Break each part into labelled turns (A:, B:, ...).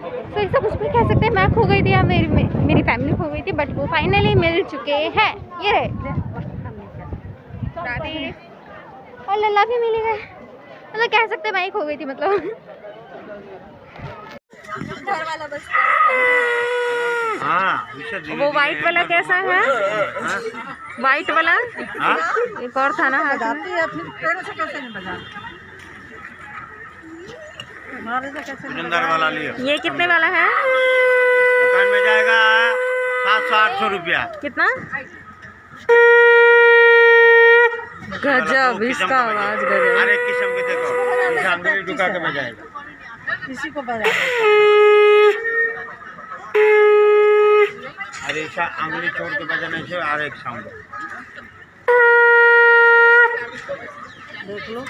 A: तो ऐसा कुछ भी कह सकते हैं। मैं खो गई थी या मेरी फैमिली खो गई थी, बट वो फाइनली मिल चुके हैं। ये और लल्ला भी मिल गए, मतलब कह सकते हैं मैं ही खो गई थी मतलब। घर वाला बस वो वाइट वाला कैसा है? वाइट वाला एक और था ना
B: वाला लियो।
A: ये कितने वाला है?
B: दुकान में जाएगा 700-800 रुपया।
A: कितना? गजब इसका आवाज गजब।
B: हर एक किस्म के देखो, अंगली दुका के बजाएगा,
C: किसी को बजाएगा।
B: अरे ऐसा अंगली छोड़ के बजाने से हर एक साउंड।
C: देख लो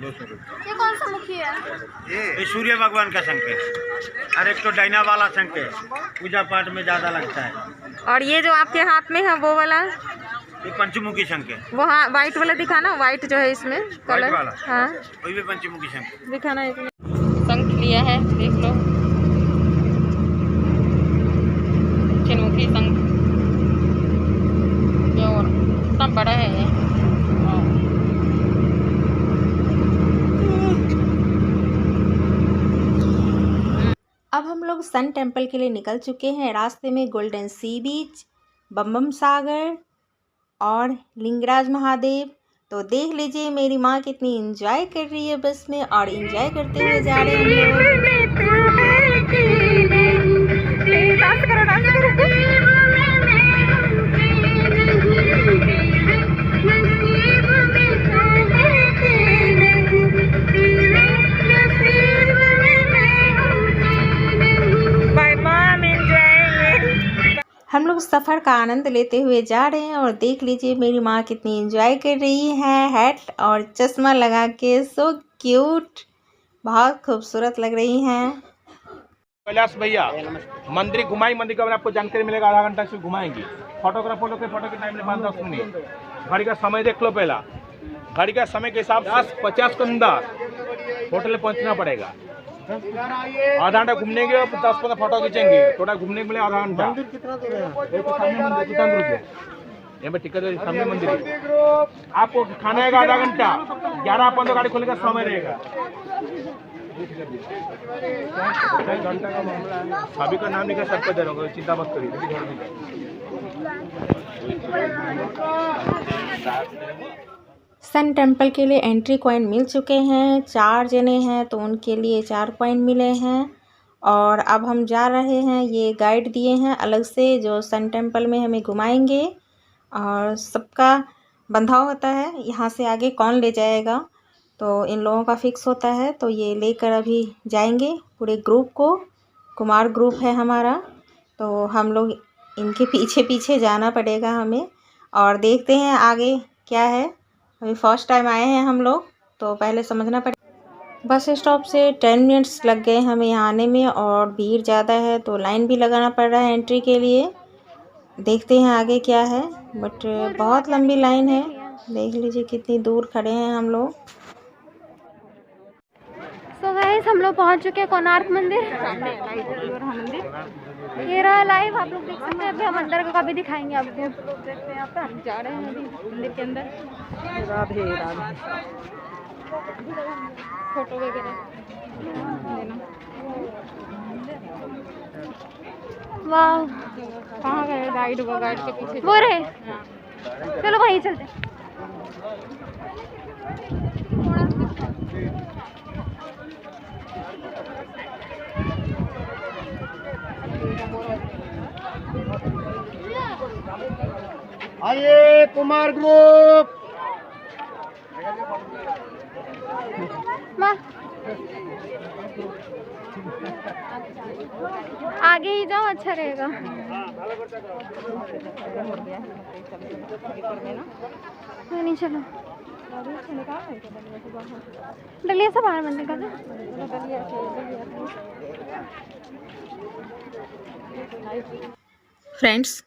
B: 200 रुपये।
A: ये कौन सा मुखी है?
B: ये सूर्य भगवान का शंख है, और एक तो डायना वाला शंख है, पूजा पाठ में ज्यादा लगता है।
A: और ये जो आपके हाथ में है वो वाला?
B: ये पंचमुखी शंख है।
A: वो हाँ वाइट वाला दिखाना, वाइट जो है इसमें कलर
B: वाला?
A: हाँ
B: वही भी पंचमुखी शंख
A: दिखाना। एक शंख लिया है, देख लो, चिन्मुखी शंख जो इतना बड़ा है ये। अब हम लोग सन टेम्पल के लिए निकल चुके हैं। रास्ते में गोल्डन सी बीच, बम्बम सागर और लिंगराज महादेव। तो देख लीजिए मेरी माँ कितनी एंजॉय कर रही है बस में, और एंजॉय करते हुए जा रहे हैं हम लोग। डांस करो, डांस करो। हम लोग सफ़र का आनंद लेते हुए जा रहे हैं, और देख लीजिए मेरी माँ कितनी एंजॉय कर रही है हैट और चश्मा लगा के। सो क्यूट, बहुत खूबसूरत लग रही हैं।
D: कैलाश भैया मंदिर घुमाई, मंदिर का आपको जानकारी मिलेगा, आधा घंटा से घुमाएंगे। फोटो के टाइम में 5-10 मिनट। गाड़ी का समय देख लो, पहला गाड़ी का समय के हिसाब से 50 के अंदर होटल पहुंचना पड़ेगा। आधा घंटा घूमने के 10-15 फोटो खींचेंगे, थोड़ा घूमने के लिए आधा घंटा। मंदिर कितना दूर है? यहाँ पे टिकट सामने मंदिर है। आपको खाना है आधा घंटा, 11-15 गाड़ी खोलने का समय रहेगा। घंटा का मामला है, सभी का नाम लिखा, सबको दे रहा, चिंता मत करिए।
A: सन टेम्पल के लिए एंट्री कॉइन मिल चुके हैं। 4 जने हैं तो उनके लिए 4 कॉइन मिले हैं। और अब हम जा रहे हैं, ये गाइड दिए हैं अलग से जो सन टेम्पल में हमें घुमाएंगे, और सबका बंधाव होता है यहाँ से आगे कौन ले जाएगा, तो इन लोगों का फिक्स होता है। तो ये लेकर अभी जाएंगे पूरे ग्रुप को, कुमार ग्रुप है हमारा, तो हम लोग इनके पीछे पीछे जाना पड़ेगा हमें। और देखते हैं आगे क्या है, अभी फर्स्ट टाइम आए हैं हम लोग, तो पहले समझना पड़ेगा। बस स्टॉप से 10 मिनट्स लग गए हमें यहाँ आने में, और भीड़ ज़्यादा है तो लाइन भी लगाना पड़ रहा है एंट्री के लिए। देखते हैं आगे क्या है, बट बहुत लंबी लाइन है। देख लीजिए कितनी दूर खड़े हैं हम लोग। तो गाइस हम लोग पहुँच चुके हैं कोणार्क मंदिर। ये रहा लाइव, आप लोग देख सकते हैं। अभी हम अंदर का भी दिखाएंगे आपको। देखते हैं, यहाँ पे हम जा रहे हैं अभी मंदिर के अंदर।
C: राधे राधे।
A: फोटो वगैरह लेना। वाह, कहाँ गए गाइड? वो गाइड के पीछे वो रहे। चलो वहीं चलते।
B: आइए कुमार ग्रुप।
A: आगे ही जाओ, अच्छा रहेगा। नहीं चलो, डलिया से बाहर मत निकलना। फ्रेंड्स,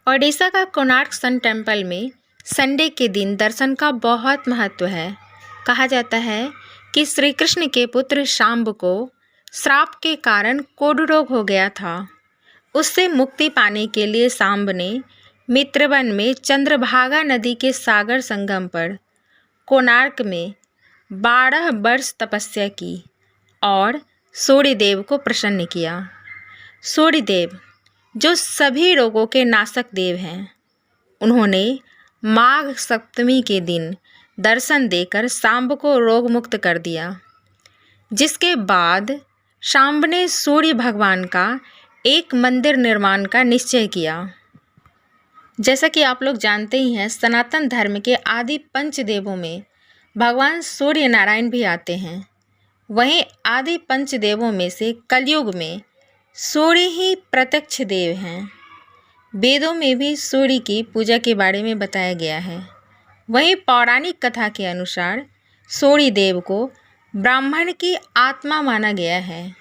A: ओडिशा का कोणार्क सन टेम्पल में संडे के दिन दर्शन का बहुत महत्व है। कहा जाता है कि श्री कृष्ण के पुत्र शाम्ब को श्राप के कारण कोढ़ रोग हो गया था। उससे मुक्ति पाने के लिए सांब ने मित्रवन में चंद्रभागा नदी के सागर संगम पर कोणार्क में 12 वर्ष तपस्या की और सूर्यदेव को प्रसन्न किया। सूर्यदेव जो सभी रोगों के नाशक देव हैं, उन्होंने माघ सप्तमी के दिन दर्शन देकर सांब को रोग मुक्त कर दिया, जिसके बाद सांब ने सूर्य भगवान का एक मंदिर निर्माण का निश्चय किया। जैसा कि आप लोग जानते ही हैं, सनातन धर्म के आदि पंचदेवों में भगवान सूर्य नारायण भी आते हैं। वहीं आदि पंचदेवों में से कलयुग में सूर्य ही प्रत्यक्ष देव हैं। वेदों में भी सूर्य की पूजा के बारे में बताया गया है। वहीं पौराणिक कथा के अनुसार सूर्य देव को ब्राह्मण की आत्मा माना गया है।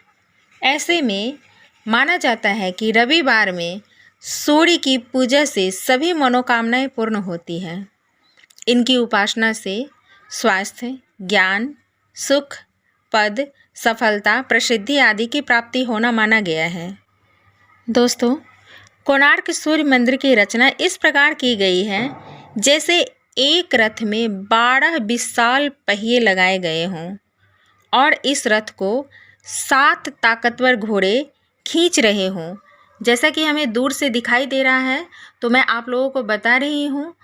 A: ऐसे में माना जाता है कि रविवार में सूर्य की पूजा से सभी मनोकामनाएं पूर्ण होती हैं। इनकी उपासना से स्वास्थ्य, ज्ञान, सुख, पद, सफलता, प्रसिद्धि आदि की प्राप्ति होना माना गया है। दोस्तों, कोणार्क सूर्य मंदिर की रचना इस प्रकार की गई है जैसे एक रथ में 12 विशाल पहिए लगाए गए हों और इस रथ को 7 ताकतवर घोड़े खींच रहे हों। जैसा कि हमें दूर से दिखाई दे रहा है, तो मैं आप लोगों को बता रही हूँ,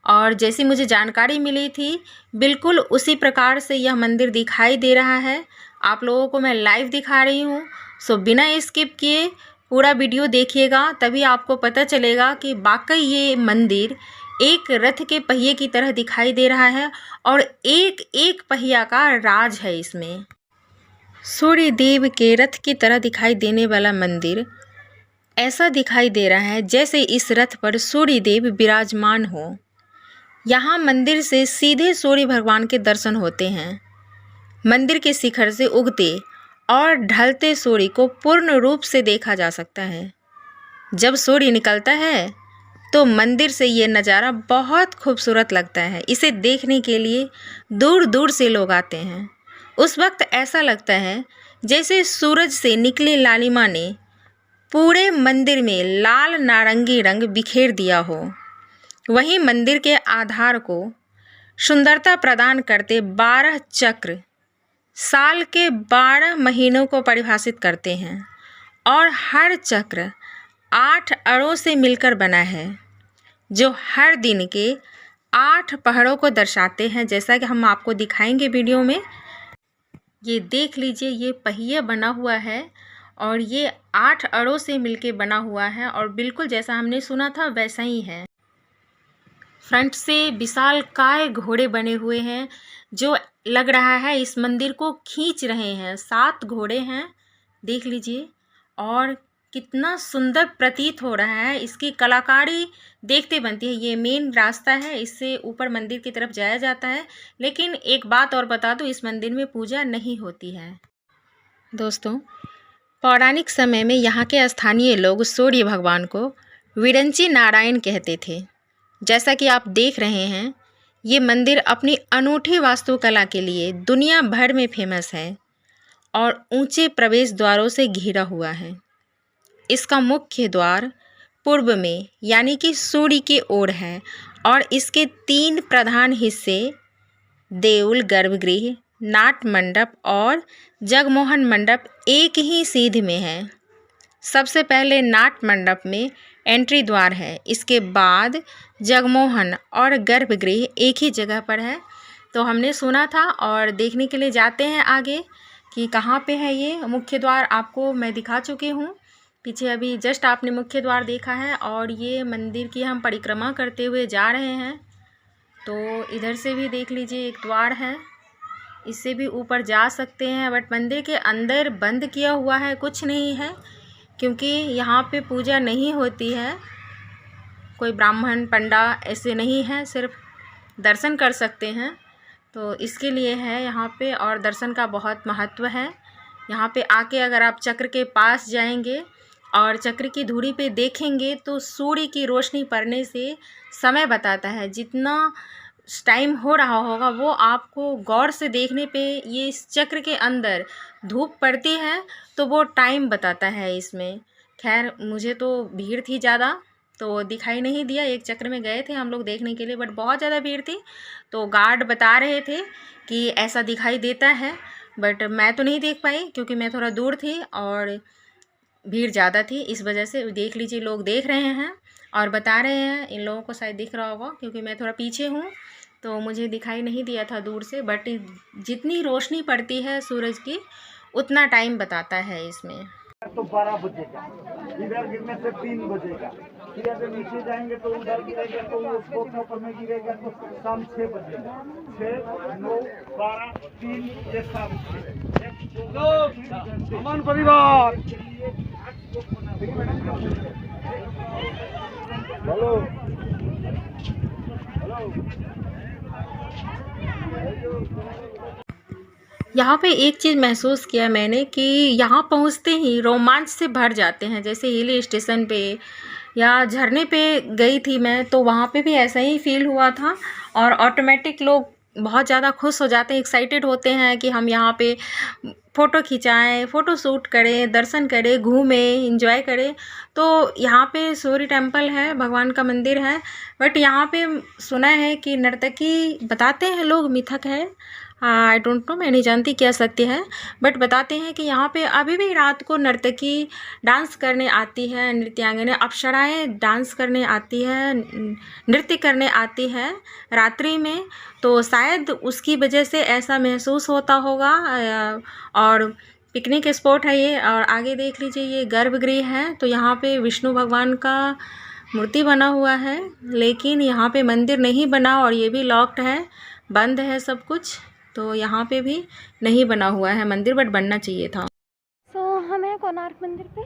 A: और जैसी मुझे जानकारी मिली थी बिल्कुल उसी प्रकार से यह मंदिर दिखाई दे रहा है। आप लोगों को मैं लाइव दिखा रही हूँ, सो बिना स्किप किए पूरा वीडियो देखिएगा, तभी आपको पता चलेगा कि वाकई ये मंदिर एक रथ के पहिए की तरह दिखाई दे रहा है और एक एक पहिया का राज है इसमें। सूर्य देव के रथ की तरह दिखाई देने वाला मंदिर ऐसा दिखाई दे रहा है जैसे इस रथ पर सूर्य देव विराजमान हो। यहाँ मंदिर से सीधे सूर्य भगवान के दर्शन होते हैं। मंदिर के शिखर से उगते और ढलते सूर्य को पूर्ण रूप से देखा जा सकता है। जब सूर्य निकलता है तो मंदिर से ये नज़ारा बहुत खूबसूरत लगता है। इसे देखने के लिए दूर दूर से लोग आते हैं। उस वक्त ऐसा लगता है जैसे सूरज से निकली लालिमा ने पूरे मंदिर में लाल नारंगी रंग बिखेर दिया हो। वहीं मंदिर के आधार को सुंदरता प्रदान करते 12 चक्र साल के 12 महीनों को परिभाषित करते हैं और हर चक्र 8 अणों से मिलकर बना है, जो हर दिन के 8 पहरों को दर्शाते हैं। जैसा कि हम आपको दिखाएंगे वीडियो में, ये देख लीजिए, ये पहिया बना हुआ है और ये 8 अणों से मिलके बना हुआ है और बिल्कुल जैसा हमने सुना था वैसा ही है। फ्रंट से विशालकाय घोड़े बने हुए हैं जो लग रहा है इस मंदिर को खींच रहे हैं। 7 घोड़े हैं, देख लीजिए, और कितना सुंदर प्रतीत हो रहा है। इसकी कलाकारी देखते बनती है। ये मेन रास्ता है, इससे ऊपर मंदिर की तरफ जाया जाता है। लेकिन एक बात और बता दूं, इस मंदिर में पूजा नहीं होती है। दोस्तों, पौराणिक समय में यहाँ के स्थानीय लोग सूर्य भगवान को विरंची नारायण कहते थे। जैसा कि आप देख रहे हैं, ये मंदिर अपनी अनूठी वास्तुकला के लिए दुनिया भर में फेमस है और ऊंचे प्रवेश द्वारों से घिरा हुआ है। इसका मुख्य द्वार पूर्व में यानी कि सूर्य की ओर है और इसके 3 प्रधान हिस्से देउल, गर्भगृह, नाट मंडप और जगमोहन मंडप एक ही सीध में है। सबसे पहले नाट मंडप में एंट्री द्वार है, इसके बाद जगमोहन और गर्भगृह एक ही जगह पर है। तो हमने सुना था और देखने के लिए जाते हैं आगे कि कहाँ पे है ये मुख्य द्वार। आपको मैं दिखा चुकी हूँ पीछे, अभी जस्ट आपने मुख्य द्वार देखा है और ये मंदिर की हम परिक्रमा करते हुए जा रहे हैं। तो इधर से भी देख लीजिए, एक द्वार है, इससे भी ऊपर जा सकते हैं, बट मंदिर के अंदर बंद किया हुआ है, कुछ नहीं है, क्योंकि यहाँ पे पूजा नहीं होती है। कोई ब्राह्मण पंडा ऐसे नहीं है, सिर्फ दर्शन कर सकते हैं, तो इसके लिए है यहाँ पे। और दर्शन का बहुत महत्व है। यहाँ पे आके अगर आप चक्र के पास जाएंगे और चक्र की धुरी पे देखेंगे तो सूर्य की रोशनी पड़ने से समय बताता है। जितना टाइम हो रहा होगा वो आपको गौर से देखने पे, ये इस चक्र के अंदर धूप पड़ती है तो वो टाइम बताता है इसमें। खैर मुझे तो भीड़ थी ज़्यादा तो दिखाई नहीं दिया। एक चक्र में गए थे हम लोग देखने के लिए, बट बहुत ज़्यादा भीड़ थी तो गार्ड बता रहे थे कि ऐसा दिखाई देता है, बट मैं तो नहीं देख पाई क्योंकि मैं थोड़ा दूर थी और भीड़ ज़्यादा थी। इस वजह से देख लीजिए, लोग देख रहे हैं और बता रहे हैं। इन लोगों को शायद दिख रहा होगा क्योंकि मैं थोड़ा पीछे हूँ तो मुझे दिखाई नहीं दिया था दूर से, बट जितनी रोशनी पड़ती है सूरज की उतना टाइम बताता है इसमें।
B: तो 12 बजेगा, इधर गिरने से 3 बजेगा, फिर अगर नीचे जाएंगे तो उधर गिरेगा तो उसको ऊपर में गिरेगा तो शाम 6 बजेगा। 6, 9, 12, 3, ये शाम 6। अमन परिवार हेलो
A: यहाँ पे एक चीज़ महसूस किया मैंने कि यहाँ पहुँचते ही रोमांच से भर जाते हैं। जैसे हिल स्टेशन पे या झरने पे गई थी मैं तो वहाँ पे भी ऐसा ही फील हुआ था और ऑटोमेटिक लोग बहुत ज़्यादा खुश हो जाते हैं, एक्साइटेड होते हैं कि हम यहाँ पे फ़ोटो खिंचाएँ, फ़ोटो शूट करें, दर्शन करें, घूमें, एंजॉय करें। तो यहाँ पे सूर्य टेम्पल है, भगवान का मंदिर है, बट यहाँ पे सुना है कि नर्तकी बताते हैं लोग मिथक है, आई डोंट नो, मैं नहीं जानती क्या सत्य है, बट बताते हैं कि यहाँ पे अभी भी रात को नर्तकी डांस करने आती है, नृत्यांगना अप्सराएं डांस करने आती है, नृत्य करने आती है रात्रि में। तो शायद उसकी वजह से ऐसा महसूस होता होगा। और पिकनिक स्पॉट है ये। और आगे देख लीजिए, ये गर्भगृह है तो यहाँ पे विष्णु भगवान का मूर्ति बना हुआ है, लेकिन यहाँ पे मंदिर नहीं बना और ये भी लॉक्ड है, बंद है सब कुछ। तो यहाँ पे भी नहीं बना हुआ है मंदिर, बट बनना चाहिए था।
E: हम हैं कोणार्क मंदिर पे,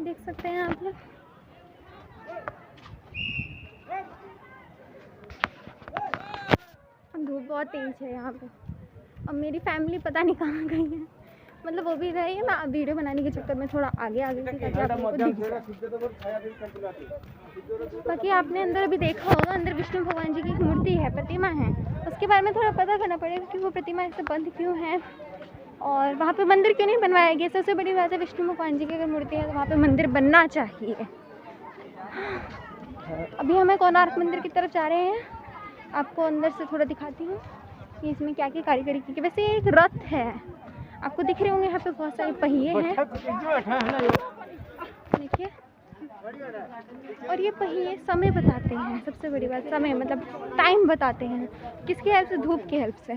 E: देख सकते हैं आप लोग। धूप बहुत तेज है यहाँ पे और मेरी फैमिली पता नहीं कहाँ गई है, मतलब वो भी गई है। मैं वीडियो बनाने के चक्कर में थोड़ा आगे आ गई थी ताकि आप लोगों को दिख जाए। बाकी आपने अंदर अभी देखा होगा, अंदर विष्णु भगवान जी की एक मूर्ति है, प्रतिमा है, उसके बारे में थोड़ा पता करना पड़ेगा कि वो प्रतिमा ऐसे बंद क्यों है और वहाँ पे मंदिर क्यों नहीं बनवाया गया। सबसे बड़ी बात है, विष्णु भगवान जी की अगर मूर्ति है तो वहाँ पे मंदिर बनना चाहिए। अभी हमें कोणार्क मंदिर की तरफ जा रहे हैं, आपको अंदर से थोड़ा दिखाती हूँ कि इसमें क्या क्या कारीगरी की। वैसे ये एक रथ है, आपको दिख रहे होंगे, यहाँ पे बहुत सारे पहिए हैं, देखिए। और ये पहिए समय बताते हैं, सबसे बड़ी बात समय मतलब टाइम बताते हैं। किसकी हेल्प से? धूप की हेल्प से।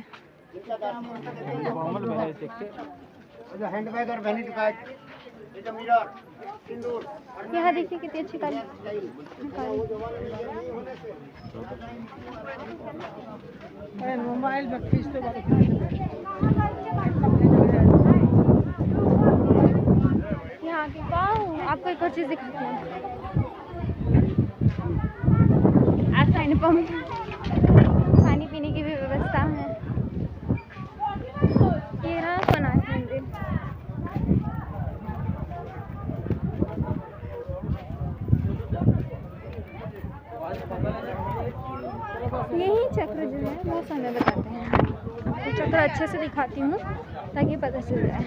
E: यहाँ देखिए कितनी अच्छी
C: मोबाइल में खींचते
E: यहाँ की। वाह, आपको एक और चीज़ दिखाती हूँ। आसान पंप, पानी पीने की भी व्यवस्था है। ये रहा कोणार्क मंदिर। यही चक्र जो है वो समय बताते हैं। तो चक्र अच्छे से दिखाती हूँ ताकि पता चल जाए।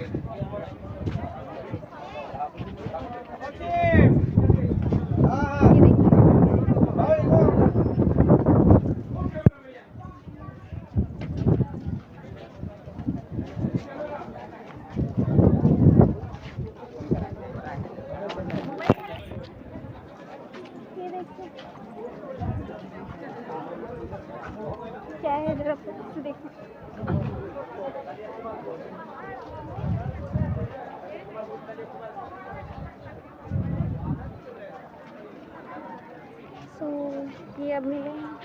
E: ये देखिए क्या है, जरा से देखो। ये अब मिले हैं।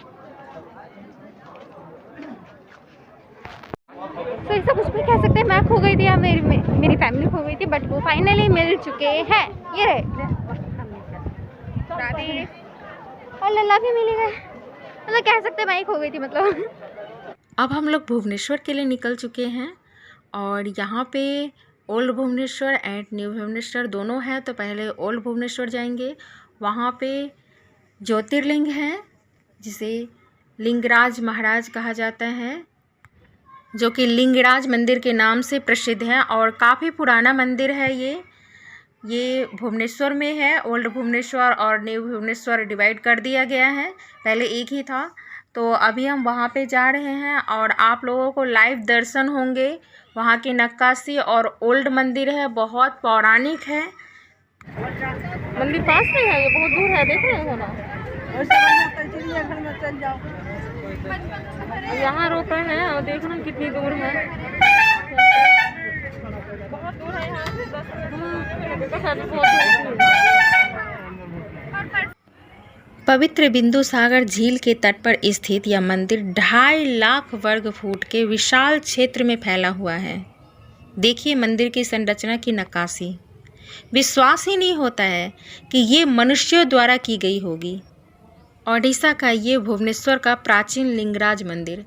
E: तो ऐसा कुछ भी कह सकते हैं। मैं खो गई थी या मेरी फैमिली खो गई थी, बट वो फाइनली मिल चुके हैं। ये रहे राधे और लल्ला भी मिल गए, मतलब कह सकते हैं मैं ही खो गई थी मतलब।
A: अब हम लोग भुवनेश्वर के लिए निकल चुके हैं और यहाँ पे old Bhubaneswar and new Bhubaneswar दोनों है। तो पहले ओल्ड भुवनेश्वर जाएंगे, वहाँ पे ज्योतिर्लिंग है जिसे लिंगराज महाराज कहा जाता है, जो कि लिंगराज मंदिर के नाम से प्रसिद्ध है और काफ़ी पुराना मंदिर है। ये भुवनेश्वर में है। ओल्ड भुवनेश्वर और न्यू भुवनेश्वर डिवाइड कर दिया गया है, पहले एक ही था। तो अभी हम वहाँ पे जा रहे हैं और आप लोगों को लाइव दर्शन होंगे। वहाँ की नक्काशी और ओल्ड मंदिर है, बहुत पौराणिक है।
C: मंदिर पास में है, ये बहुत दूर है, देख रहे हो ना। चिड़ियाघर में चल जाओ, यहाँ रोक रहे हैं और देखना कितनी दूर है। बहुत दूर है यहाँ से, 10
A: पवित्र बिंदु सागर झील के तट पर स्थित यह मंदिर 2.5 लाख वर्ग फुट के विशाल क्षेत्र में फैला हुआ है। देखिए मंदिर की संरचना की नक्काशी, विश्वास ही नहीं होता है कि ये मनुष्यों द्वारा की गई होगी। ओडिशा का ये भुवनेश्वर का प्राचीन लिंगराज मंदिर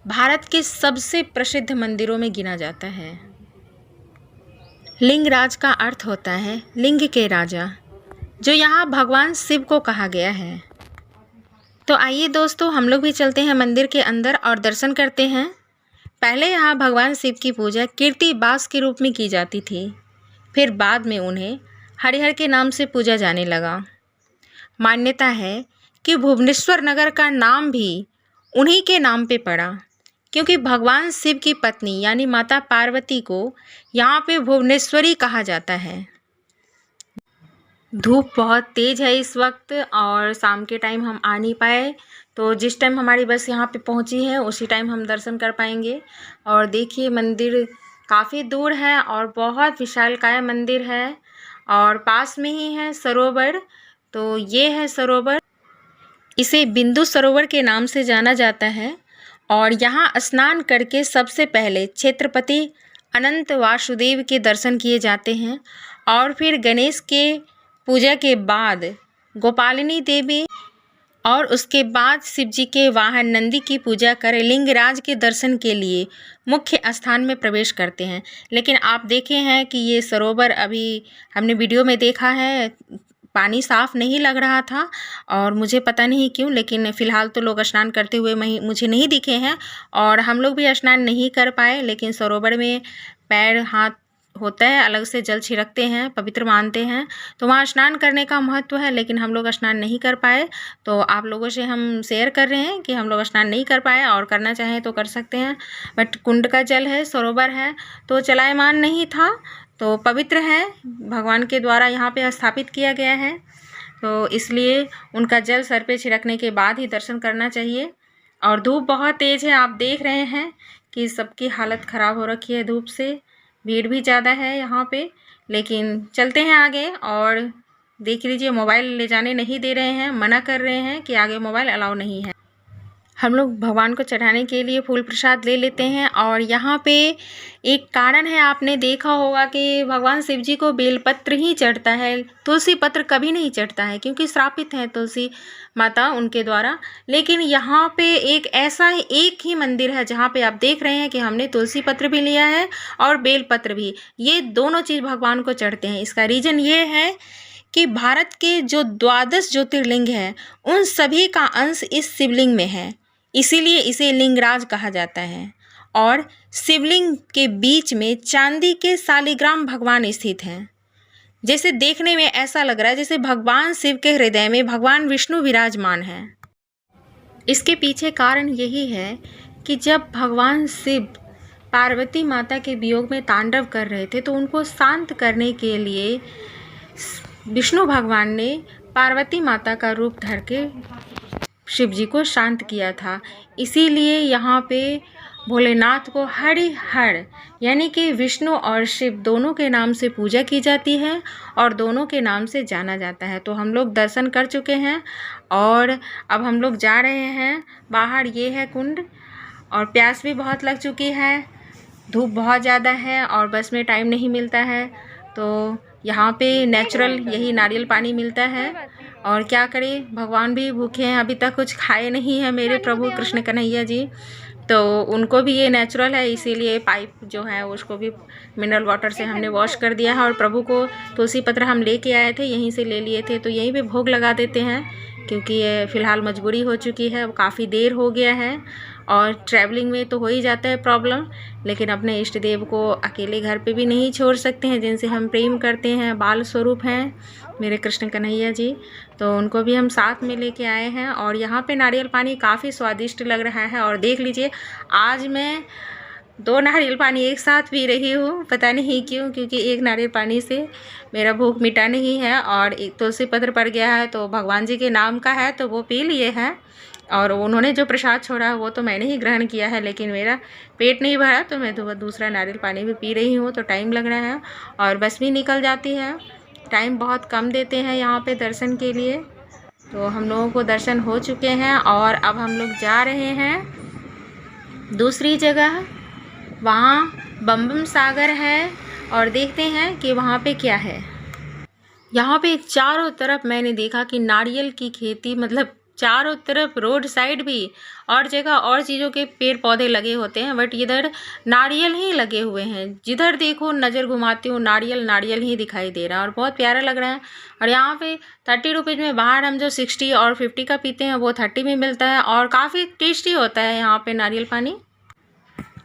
A: भारत के सबसे प्रसिद्ध मंदिरों में गिना जाता है। लिंगराज का अर्थ होता है लिंग के राजा, जो यहाँ भगवान शिव को कहा गया है। तो आइए दोस्तों, हम लोग भी चलते हैं मंदिर के अंदर और दर्शन करते हैं। पहले यहाँ भगवान शिव की पूजा कीर्ति बास के रूप में की जाती थी, फिर बाद में उन्हें हरिहर के नाम से पूजा जाने लगा। मान्यता है कि भुवनेश्वर नगर का नाम भी उन्हीं के नाम पे पड़ा, क्योंकि भगवान शिव की पत्नी यानी माता पार्वती को यहाँ पे भुवनेश्वरी कहा जाता है। धूप बहुत तेज़ है इस वक्त और शाम के टाइम हम आ नहीं पाए, तो जिस टाइम हमारी बस यहाँ पे पहुँची है उसी टाइम हम दर्शन कर पाएंगे। और देखिए मंदिर काफ़ी दूर है और बहुत विशालकाय मंदिर है और पास में ही है सरोवर। तो ये है सरोवर, इसे बिंदु सरोवर के नाम से जाना जाता है। और यहाँ स्नान करके सबसे पहले छत्रपति अनंत वासुदेव के दर्शन किए जाते हैं और फिर गणेश के पूजा के बाद गोपालिनी देवी और उसके बाद शिव जी के वाहन नंदी की पूजा कर लिंगराज के दर्शन के लिए मुख्य स्थान में प्रवेश करते हैं। लेकिन आप देखे हैं कि ये सरोवर अभी हमने वीडियो में देखा है, पानी साफ़ नहीं लग रहा था और मुझे पता नहीं क्यों, लेकिन फ़िलहाल तो लोग स्नान करते हुए मुझे नहीं दिखे हैं और हम लोग भी स्नान नहीं कर पाए। लेकिन सरोवर में पैर हाथ होता है, अलग से जल छिड़कते हैं, पवित्र मानते हैं, तो वहाँ स्नान करने का महत्व है। लेकिन हम लोग स्नान नहीं कर पाए, तो आप लोगों से हम शेयर कर रहे हैं कि हम लोग स्नान नहीं कर पाए और करना चाहें तो कर सकते हैं। बट कुंड का जल है, सरोवर है, तो चलायमान नहीं था, तो पवित्र है, भगवान के द्वारा यहाँ पे स्थापित किया गया है, तो इसलिए उनका जल सर पे छिड़कने के बाद ही दर्शन करना चाहिए। और धूप बहुत तेज़ है, आप देख रहे हैं कि सबकी हालत ख़राब हो रखी है धूप से, भीड़ भी ज़्यादा है यहाँ पे। लेकिन चलते हैं आगे और देख लीजिए, मोबाइल ले जाने नहीं दे रहे हैं, मना कर रहे हैं कि आगे मोबाइल अलाउ नहीं है। हम लोग भगवान को चढ़ाने के लिए फूल प्रसाद ले लेते हैं। और यहाँ पे एक कारण है, आपने देखा होगा कि भगवान शिव जी को बेलपत्र ही चढ़ता है, तुलसी पत्र कभी नहीं चढ़ता है, क्योंकि श्रापित है तुलसी माता उनके द्वारा। लेकिन यहाँ पे एक ही मंदिर है जहाँ पे आप देख रहे हैं कि हमने तुलसी पत्र भी लिया है और बेलपत्र भी, ये दोनों चीज़ भगवान को चढ़ते हैं। इसका रीज़न ये है कि भारत के जो 12 ज्योतिर्लिंग हैं उन सभी का अंश इस शिवलिंग में है, इसीलिए इसे लिंगराज कहा जाता है। और शिवलिंग के बीच में चांदी के शालिग्राम भगवान स्थित हैं। जैसे देखने में ऐसा लग रहा है जैसे भगवान शिव के हृदय में भगवान विष्णु विराजमान हैं। इसके पीछे कारण यही है कि जब भगवान शिव पार्वती माता के वियोग में तांडव कर रहे थे, तो उनको शांत करने के लिए विष्णु भगवान ने पार्वती माता का रूप धर के शिव जी को शांत किया था। इसीलिए यहाँ पे भोलेनाथ को हरिहर यानी कि विष्णु और शिव दोनों के नाम से पूजा की जाती है और दोनों के नाम से जाना जाता है। तो हम लोग दर्शन कर चुके हैं और अब हम लोग जा रहे हैं बाहर। ये है कुंड और प्यास भी बहुत लग चुकी है, धूप बहुत ज़्यादा है और बस में टाइम नहीं मिलता है, तो यहाँ पे नेचुरल यही नारियल पानी मिलता है। और क्या करें, भगवान भी भूखे हैं, अभी तक कुछ खाए नहीं हैं मेरे प्रभु कृष्ण कन्हैया जी, तो उनको भी ये नेचुरल है, इसीलिए पाइप जो है उसको भी मिनरल वाटर से हमने वॉश कर दिया है। और प्रभु को तुलसी पत्र हम लेके आए थे, यहीं से ले लिए थे, तो यहीं पे भोग लगा देते हैं क्योंकि ये फ़िलहाल मजबूरी हो चुकी है, काफ़ी देर हो गया है और ट्रैवलिंग में तो हो ही जाता है प्रॉब्लम, लेकिन अपने इष्ट देव को अकेले घर पे भी नहीं छोड़ सकते हैं, जिनसे हम प्रेम करते हैं, बाल स्वरूप हैं मेरे कृष्ण कन्हैया जी, तो उनको भी हम साथ में लेके आए हैं। और यहाँ पे नारियल पानी काफ़ी स्वादिष्ट लग रहा है। और देख लीजिए, आज मैं 2 नारियल पानी एक साथ पी रही हूँ, पता नहीं क्यों, क्योंकि एक नारियल पानी से मेरा भूख मिटा नहीं है और एक तुलसी पत्र पड़ गया है, तो भगवान जी के नाम का है तो वो पी लिए हैं। और उन्होंने जो प्रसाद छोड़ा है वो तो मैंने ही ग्रहण किया है, लेकिन मेरा पेट नहीं भरा तो मैं दूसरा नारियल पानी भी पी रही हूँ। तो टाइम लग रहा है और बस भी निकल जाती है, टाइम बहुत कम देते हैं यहाँ पे दर्शन के लिए। तो हम लोगों को दर्शन हो चुके हैं और अब हम लोग जा रहे हैं दूसरी जगह, वहाँ बम सागर है और देखते हैं कि वहाँ पे क्या है। यहाँ पे चारों तरफ मैंने देखा कि नारियल की खेती, मतलब चारों तरफ रोड साइड भी और जगह और चीज़ों के पेड़ पौधे लगे होते हैं, बट इधर नारियल ही लगे हुए हैं। जिधर देखो नज़र घुमाती हूँ नारियल नारियल ही दिखाई दे रहा है और बहुत प्यारा लग रहा है। और यहाँ पे 30 रुपीज़ में, बाहर हम जो 60 और 50 का पीते हैं वो 30 में मिलता है और काफ़ी टेस्टी होता है यहाँ पे नारियल पानी।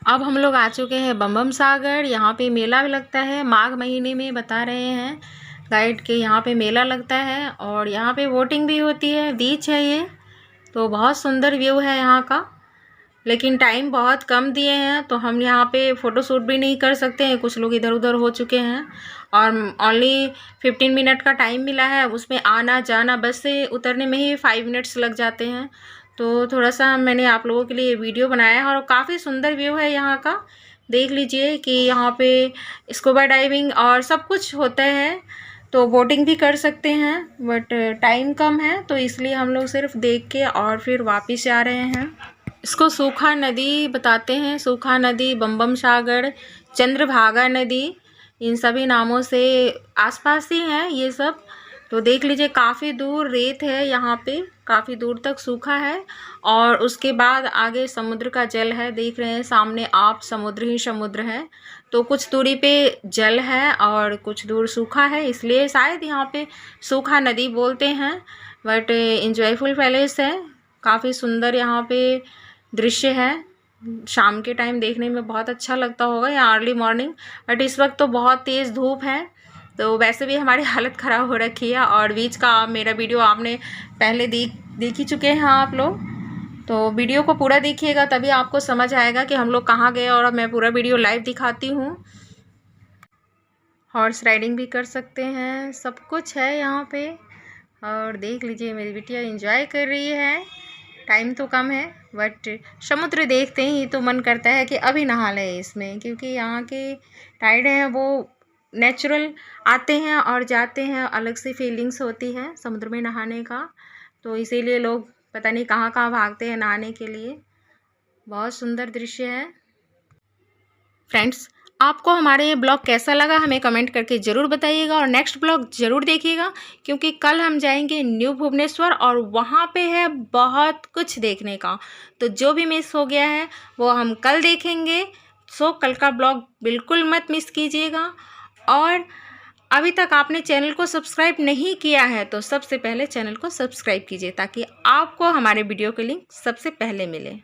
A: अब हम लोग आ चुके हैं बम सागर। यहाँ पे मेला भी लगता है, माघ महीने में बता रहे हैं गाइड के यहाँ पे मेला लगता है और यहाँ पे बोटिंग भी होती है। बीच है ये, तो बहुत सुंदर व्यू है यहाँ का, लेकिन टाइम बहुत कम दिए हैं तो हम यहाँ पे फ़ोटो शूट भी नहीं कर सकते हैं। कुछ लोग इधर उधर हो चुके हैं और ओनली 15 मिनट का टाइम मिला है, उसमें आना जाना बस से उतरने में ही 5 मिनट्स लग जाते हैं। तो थोड़ा सा मैंने आप लोगों के लिए वीडियो बनाया है और काफ़ी सुंदर व्यू है यहाँ का। देख लीजिए कि यहाँ पे स्कूबा डाइविंग और सब कुछ होता है, तो बोटिंग भी कर सकते हैं, बट टाइम कम है तो इसलिए हम लोग सिर्फ देख के और फिर वापस आ रहे हैं। इसको सूखा नदी बताते हैं, सूखा नदी, बम सागर, चंद्रभागा नदी, इन सभी नामों से आसपास ही हैं ये सब। तो देख लीजिए काफ़ी दूर रेत है यहाँ पे, काफ़ी दूर तक सूखा है और उसके बाद आगे समुद्र का जल है। देख रहे हैं सामने आप, समुद्र ही समुद्र है। तो कुछ दूरी पे जल है और कुछ दूर सूखा है, इसलिए शायद यहाँ पे सूखा नदी बोलते हैं। बट इंजॉयफुल पैलेस है, काफ़ी सुंदर यहाँ पे दृश्य है। शाम के टाइम देखने में बहुत अच्छा लगता होगा या अर्ली मॉर्निंग, बट इस वक्त तो बहुत तेज़ धूप है, तो वैसे भी हमारी हालत ख़राब हो रखी है। और बीच का मेरा वीडियो आपने पहले देख ही चुके हैं आप लोग, तो वीडियो को पूरा देखिएगा तभी आपको समझ आएगा कि हम लोग कहाँ गए। और अब मैं पूरा वीडियो लाइव दिखाती हूँ। हॉर्स राइडिंग भी कर सकते हैं, सब कुछ है यहाँ पे। और देख लीजिए मेरी बिटिया एंजॉय कर रही है। टाइम तो कम है बट समुद्र देखते ही तो मन करता है कि अभी नहा लें इसमें, क्योंकि यहाँ के टाइड हैं वो नेचुरल आते हैं और जाते हैं, अलग सी फीलिंग्स होती है समुद्र में नहाने का। तो इसीलिए लोग पता नहीं कहाँ कहाँ भागते हैं नहाने के लिए। बहुत सुंदर दृश्य है। फ्रेंड्स, आपको हमारे ये ब्लॉग कैसा लगा हमें कमेंट करके ज़रूर बताइएगा और नेक्स्ट ब्लॉग ज़रूर देखिएगा, क्योंकि कल हम जाएंगे न्यू भुवनेश्वर और वहाँ पे है बहुत कुछ देखने का। तो जो भी मिस हो गया है वो हम कल देखेंगे। सो कल का ब्लॉग बिल्कुल मत मिस कीजिएगा। और अभी तक आपने चैनल को सब्सक्राइब नहीं किया है तो सबसे पहले चैनल को सब्सक्राइब कीजिए, ताकि आपको हमारे वीडियो के लिंक सबसे पहले मिले।